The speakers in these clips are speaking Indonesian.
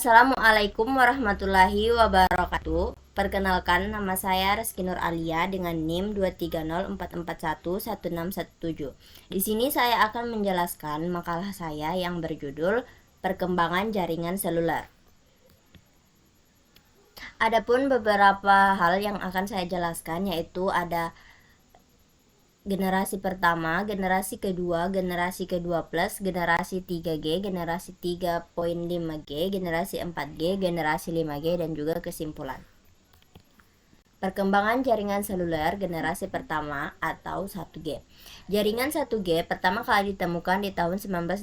Assalamualaikum warahmatullahi wabarakatuh. Perkenalkan, nama saya Reski Nur Alia dengan NIM 23044116117. Di sini saya akan menjelaskan makalah saya yang berjudul Perkembangan Jaringan Seluler. Adapun beberapa hal yang akan saya jelaskan yaitu ada generasi pertama, generasi kedua, generasi kedua plus, generasi 3G, generasi 3.5G, generasi 4G, generasi 5G, dan juga kesimpulan. Perkembangan jaringan seluler generasi pertama atau 1G. Jaringan 1G pertama kali ditemukan di tahun 1980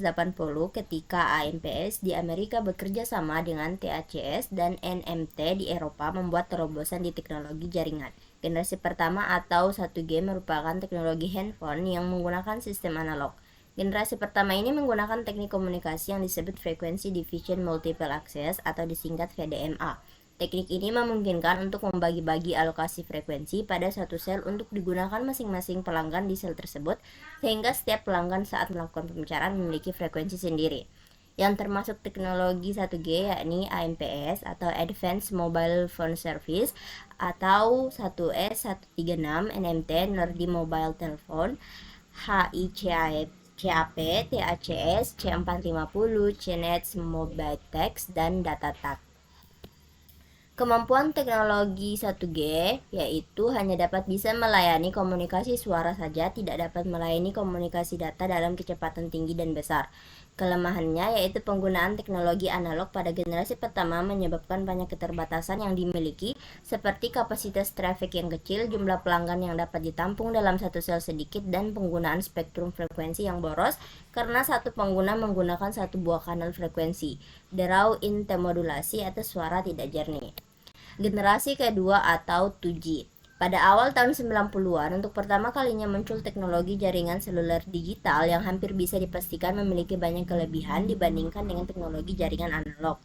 ketika AMPS di Amerika bekerja sama dengan TACS dan NMT di Eropa membuat terobosan di teknologi jaringan. Generasi pertama atau 1G merupakan teknologi handphone yang menggunakan sistem analog. Generasi pertama ini menggunakan teknik komunikasi yang disebut Frequency Division Multiple Access atau disingkat VDMA. Teknik ini memungkinkan untuk membagi-bagi alokasi frekuensi pada satu sel untuk digunakan masing-masing pelanggan di sel tersebut, sehingga setiap pelanggan saat melakukan pembicaraan memiliki frekuensi sendiri. Yang termasuk teknologi 1G yakni AMPS atau Advanced Mobile Phone Service atau 1S136, NMT Nerdy Mobile Telephone, HICAP, TACS, C450, CNET Mobile Text, dan DataTag. Kemampuan teknologi 1G yaitu hanya dapat bisa melayani komunikasi suara saja, tidak dapat melayani komunikasi data dalam kecepatan tinggi dan besar. Kelemahannya yaitu penggunaan teknologi analog pada generasi pertama menyebabkan banyak keterbatasan yang dimiliki, seperti kapasitas traffic yang kecil, jumlah pelanggan yang dapat ditampung dalam satu sel sedikit, dan penggunaan spektrum frekuensi yang boros karena satu pengguna menggunakan satu buah kanal frekuensi, derau intermodulasi atau suara tidak jernih. Generasi kedua atau 2G. Pada awal tahun 90-an, untuk pertama kalinya muncul teknologi jaringan seluler digital yang hampir bisa dipastikan memiliki banyak kelebihan dibandingkan dengan teknologi jaringan analog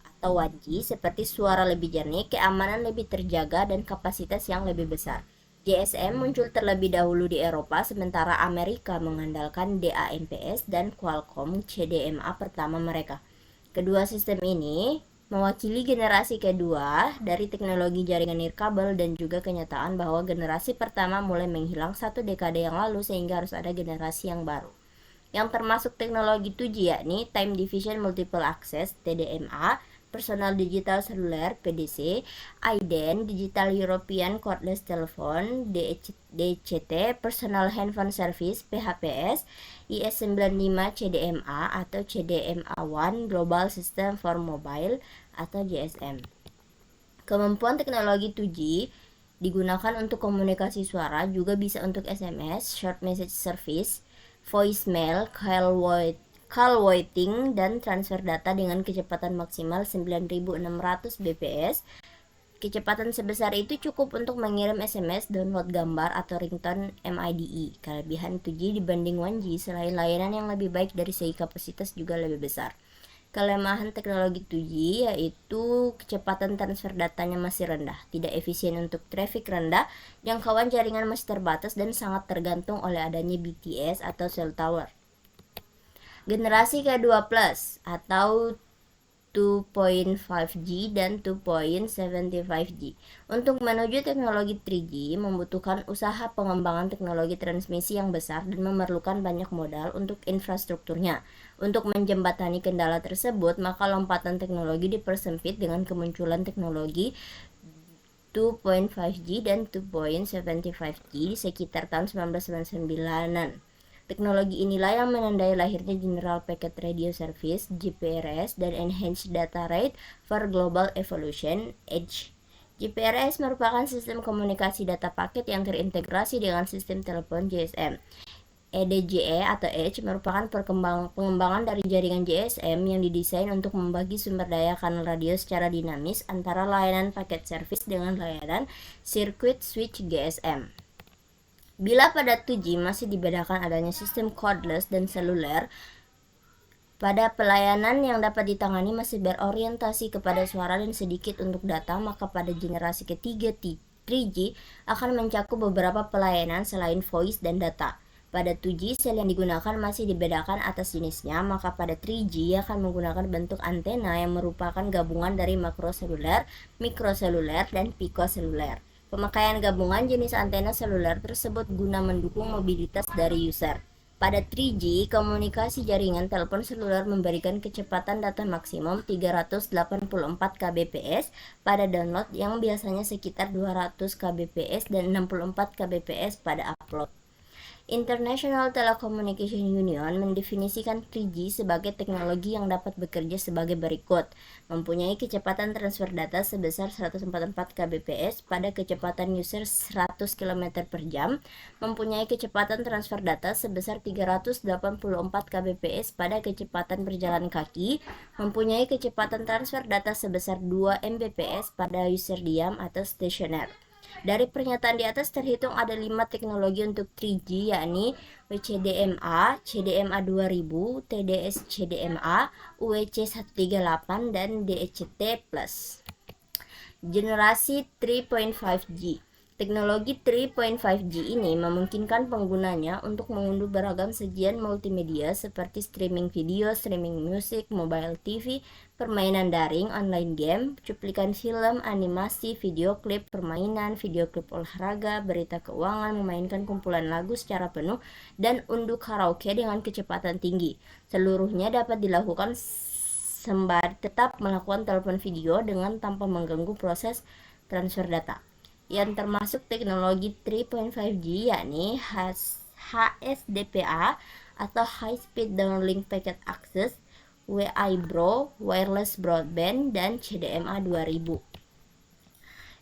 atau 1G, seperti suara lebih jernih, keamanan lebih terjaga, dan kapasitas yang lebih besar. GSM muncul terlebih dahulu di Eropa, sementara Amerika mengandalkan DAMPS dan Qualcomm CDMA pertama mereka. Kedua sistem ini mewakili generasi kedua dari teknologi jaringan nirkabel dan juga kenyataan bahwa generasi pertama mulai menghilang satu dekade yang lalu sehingga harus ada generasi yang baru. Yang termasuk teknologi 2G yakni Time Division Multiple Access TDMA, Personal Digital Cellular PDC, IDEN Digital European Cordless Telephone DCT, Personal Handphone Service PHPS, IS95 CDMA atau CDMA1 Global System for Mobile atau GSM. Kemampuan teknologi 2G digunakan untuk komunikasi suara, juga bisa untuk SMS, Short Message Service, voicemail, call waiting, dan transfer data dengan kecepatan maksimal 9600 bps. Kecepatan sebesar itu cukup untuk mengirim SMS, download gambar, atau ringtone MIDI. Kelebihan 2G dibanding 1G, selain layanan yang lebih baik dari segi kapasitas juga lebih besar. Kelemahan teknologi 2G yaitu kecepatan transfer datanya masih rendah, tidak efisien untuk traffic rendah, jangkauan jaringan masih terbatas, dan sangat tergantung oleh adanya BTS atau cell tower. Generasi kedua plus atau 2.5G dan 2.75G. Untuk menuju teknologi 3G membutuhkan usaha pengembangan teknologi transmisi yang besar dan memerlukan banyak modal untuk infrastrukturnya. Untuk menjembatani kendala tersebut, maka lompatan teknologi dipersempit dengan kemunculan teknologi 2.5G dan 2.75G di sekitar tahun 1999-an. Teknologi inilah yang menandai lahirnya General Packet Radio Service (GPRS) dan Enhanced Data Rate for Global Evolution (EDGE). GPRS merupakan sistem komunikasi data paket yang terintegrasi dengan sistem telepon GSM. EDGE atau EDGE merupakan pengembangan dari jaringan GSM yang didesain untuk membagi sumber daya kanal radio secara dinamis antara layanan paket service dengan layanan circuit switch GSM. Bila pada 2G masih dibedakan adanya sistem cordless dan seluler, pada pelayanan yang dapat ditangani masih berorientasi kepada suara dan sedikit untuk data, maka pada generasi ketiga 3G akan mencakup beberapa pelayanan selain voice dan data. Pada 2G, sel yang digunakan masih dibedakan atas jenisnya, maka pada 3G akan menggunakan bentuk antena yang merupakan gabungan dari makroseluler, mikroseluler, dan pikoseluler. Pemakaian gabungan jenis antena seluler tersebut guna mendukung mobilitas dari user. Pada 3G, komunikasi jaringan telepon seluler memberikan kecepatan data maksimum 384 kbps pada download yang biasanya sekitar 200 kbps dan 64 kbps pada upload. International Telecommunication Union mendefinisikan 3G sebagai teknologi yang dapat bekerja sebagai berikut: mempunyai kecepatan transfer data sebesar 144 kbps pada kecepatan user 100 km per jam, mempunyai kecepatan transfer data sebesar 384 kbps pada kecepatan berjalan kaki, mempunyai kecepatan transfer data sebesar 2 mbps pada user diam atau stasioner. Dari pernyataan di atas terhitung ada 5 teknologi untuk 3G, yakni WCDMA, CDMA 2000, TDS CDMA, UEC 138, dan DECT+. Generasi 3.5G. Teknologi 3.5G ini memungkinkan penggunanya untuk mengunduh beragam sajian multimedia seperti streaming video, streaming musik, mobile TV, permainan daring, online game, cuplikan film, animasi, video klip, permainan, video klip olahraga, berita keuangan, memainkan kumpulan lagu secara penuh, dan unduh karaoke dengan kecepatan tinggi. Seluruhnya dapat dilakukan sembari tetap melakukan telepon video dengan tanpa mengganggu proses transfer data. Yang termasuk teknologi 3.5G yakni HSDPA atau High Speed Downlink Packet Access, WIBRO, Wireless Broadband, dan CDMA 2000.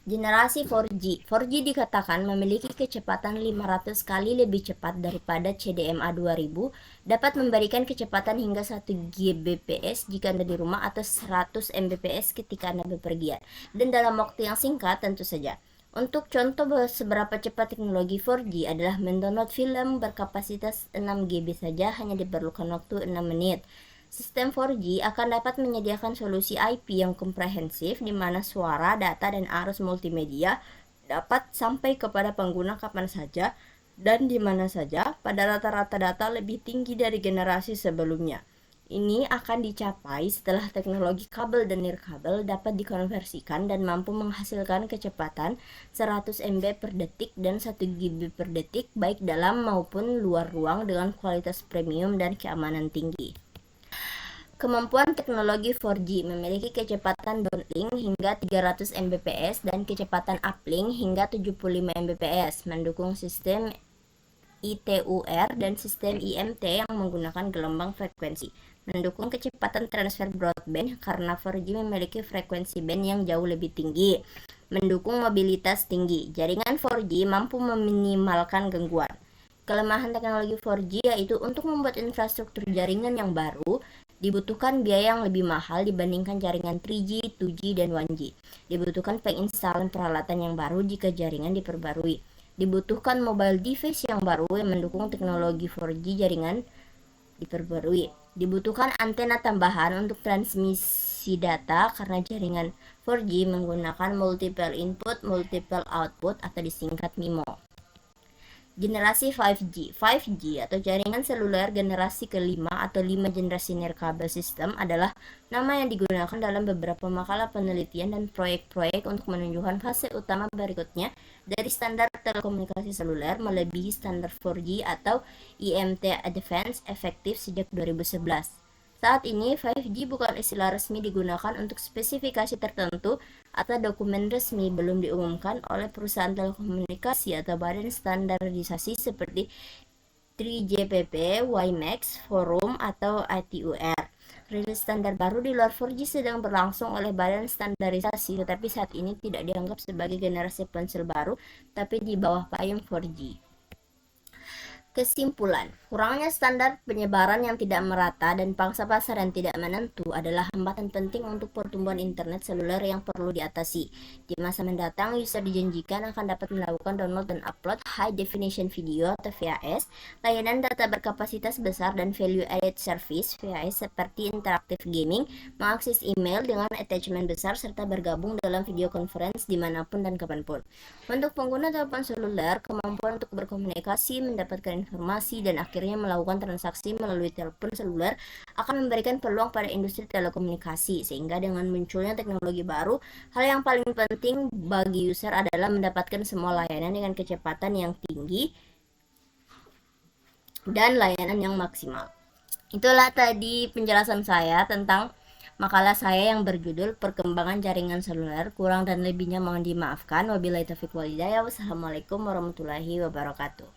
Generasi 4G. 4G dikatakan memiliki kecepatan 500 kali lebih cepat daripada CDMA 2000, dapat memberikan kecepatan hingga 1 Gbps jika Anda di rumah atau 100 Mbps ketika Anda bepergian, dan dalam waktu yang singkat tentu saja. Untuk contoh seberapa cepat teknologi 4G adalah mendownload film berkapasitas 6 GB saja hanya diperlukan waktu 6 menit. Sistem 4G akan dapat menyediakan solusi IP yang komprehensif di mana suara, data, dan arus multimedia dapat sampai kepada pengguna kapan saja dan di mana saja pada rata-rata data lebih tinggi dari generasi sebelumnya. Ini akan dicapai setelah teknologi kabel dan nirkabel dapat dikonversikan dan mampu menghasilkan kecepatan 100 MB per detik dan 1 GB per detik baik dalam maupun luar ruang dengan kualitas premium dan keamanan tinggi. Kemampuan teknologi 4G memiliki kecepatan downlink hingga 300 Mbps dan kecepatan uplink hingga 75 Mbps, mendukung sistem ITUR dan sistem IMT yang menggunakan gelombang frekuensi, mendukung kecepatan transfer broadband karena 4G memiliki frekuensi band yang jauh lebih tinggi, mendukung mobilitas tinggi. Jaringan 4G mampu meminimalkan gangguan. Kelemahan teknologi 4G yaitu untuk membuat infrastruktur jaringan yang baru dibutuhkan biaya yang lebih mahal dibandingkan jaringan 3G, 2G, dan 1G. Dibutuhkan penginstalan peralatan yang baru jika jaringan diperbarui. Dibutuhkan mobile device yang baru yang mendukung teknologi 4G jaringan diperbarui. Dibutuhkan antena tambahan untuk transmisi data karena jaringan 4G menggunakan multiple input, multiple output atau disingkat MIMO. Generasi 5G. 5G atau jaringan seluler generasi kelima atau 5 generasi nirkabel system adalah nama yang digunakan dalam beberapa makalah penelitian dan proyek-proyek untuk menunjukkan fase utama berikutnya dari standar telekomunikasi seluler melebihi standar 4G atau IMT Advanced efektif sejak 2011. Saat ini, 5G bukan istilah resmi digunakan untuk spesifikasi tertentu atau dokumen resmi belum diumumkan oleh perusahaan telekomunikasi atau badan standarisasi seperti 3GPP, WiMAX, Forum, atau ITUR. Rilis standar baru di luar 4G sedang berlangsung oleh badan standarisasi, tetapi saat ini tidak dianggap sebagai generasi ponsel baru, tapi di bawah payung 4G. Kesimpulan, kurangnya standar penyebaran yang tidak merata dan pangsa pasar yang tidak menentu adalah hambatan penting untuk pertumbuhan internet seluler yang perlu diatasi. Di masa mendatang, user dijanjikan akan dapat melakukan download dan upload high definition video atau VHS, layanan data berkapasitas besar dan value added service VAS seperti interactive gaming, mengakses email dengan attachment besar serta bergabung dalam video conference dimanapun dan kapanpun. Untuk pengguna telepon seluler, kemampuan untuk berkomunikasi, mendapatkan informasi, dan akhirnya melakukan transaksi melalui telepon seluler akan memberikan peluang pada industri telekomunikasi. Sehingga dengan munculnya teknologi baru, hal yang paling penting bagi user adalah mendapatkan semua layanan dengan kecepatan yang tinggi dan layanan yang maksimal. Itulah tadi penjelasan saya tentang makalah saya yang berjudul Perkembangan Jaringan Seluler. Kurang dan lebihnya mohon dimaafkan. Wabillahi taufiq walhidayah. Wassalamualaikum warahmatullahi wabarakatuh.